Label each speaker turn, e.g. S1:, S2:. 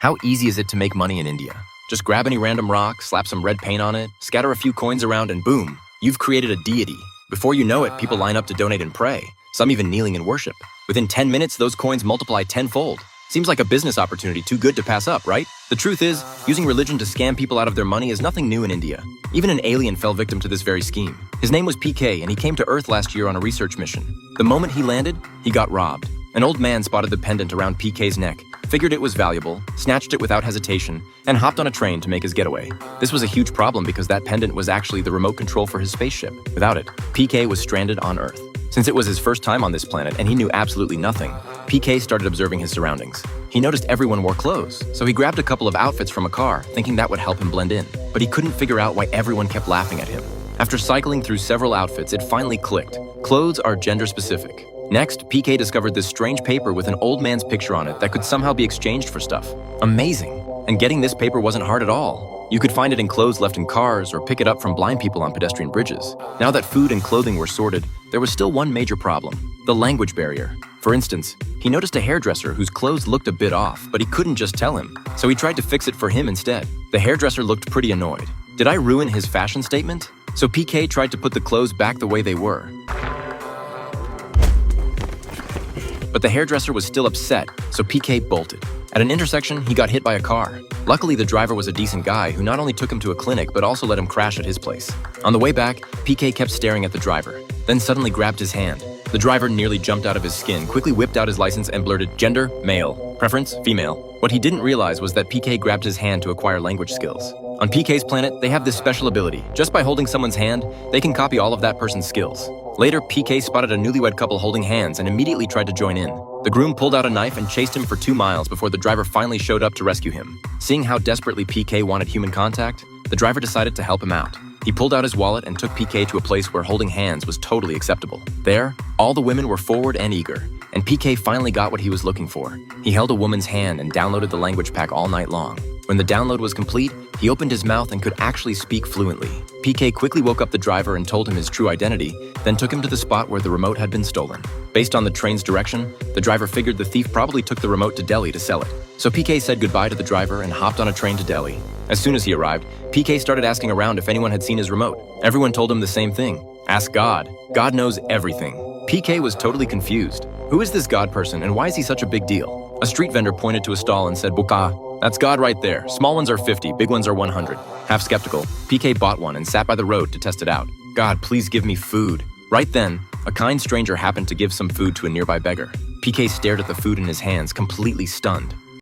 S1: How easy is it to make money in India? Just grab any random rock, slap some red paint on it, scatter a few coins around, and boom, you've created a deity. Before you know it, people line up to donate and pray, some even kneeling in worship. Within 10 minutes, those coins multiply tenfold. Seems like a business opportunity too good to pass up, right? The truth is, using religion to scam people out of their money is nothing new in India. Even an alien fell victim to this very scheme. His name was PK, and he came to Earth last year on a research mission. The moment he landed, he got robbed. An old man spotted the pendant around PK's neck, figured it was valuable, snatched it without hesitation, and hopped on a train to make his getaway. This was a huge problem because that pendant was actually the remote control for his spaceship. Without it, PK was stranded on Earth. Since it was his first time on this planet and he knew absolutely nothing, PK started observing his surroundings. He noticed everyone wore clothes, so he grabbed a couple of outfits from a car, thinking that would help him blend in. But he couldn't figure out why everyone kept laughing at him. After cycling through several outfits, it finally clicked. Clothes are gender-specific. Next, PK discovered this strange paper with an old man's picture on it that could somehow be exchanged for stuff. Amazing! And getting this paper wasn't hard at all. You could find it in clothes left in cars or pick it up from blind people on pedestrian bridges. Now that food and clothing were sorted, there was still one major problem: the language barrier. For instance, he noticed a hairdresser whose clothes looked a bit off, but he couldn't just tell him, so he tried to fix it for him instead. The hairdresser looked pretty annoyed. Did I ruin his fashion statement? So PK tried to put the clothes back the way they were. But the hairdresser was still upset, so PK bolted. At an intersection, he got hit by a car. Luckily, the driver was a decent guy who not only took him to a clinic, but also let him crash at his place. On the way back, PK kept staring at the driver, then suddenly grabbed his hand. The driver nearly jumped out of his skin, quickly whipped out his license and blurted, "Gender, male. Preference, female." What he didn't realize was that PK grabbed his hand to acquire language skills. On PK's planet, they have this special ability. Just by holding someone's hand, they can copy all of that person's skills. Later, PK spotted a newlywed couple holding hands and immediately tried to join in. The groom pulled out a knife and chased him for 2 miles before the driver finally showed up to rescue him. Seeing how desperately PK wanted human contact, the driver decided to help him out. He pulled out his wallet and took PK to a place where holding hands was totally acceptable. There, all the women were forward and eager, and PK finally got what he was looking for. He held a woman's hand and downloaded the language pack all night long. When the download was complete, he opened his mouth and could actually speak fluently. PK quickly woke up the driver and told him his true identity, then took him to the spot where the remote had been stolen. Based on the train's direction, the driver figured the thief probably took the remote to Delhi to sell it. So PK said goodbye to the driver and hopped on a train to Delhi. As soon as he arrived, PK started asking around if anyone had seen his remote. Everyone told him the same thing: ask God. God knows everything. PK was totally confused. Who is this God person and why is he such a big deal? A street vendor pointed to a stall and said, "Buka, that's God right there. Small ones are 50, big ones are 100. Half skeptical, PK bought one and sat by the road to test it out. "God, please give me food." Right then, a kind stranger happened to give some food to a nearby beggar. PK stared at the food in his hands, completely stunned.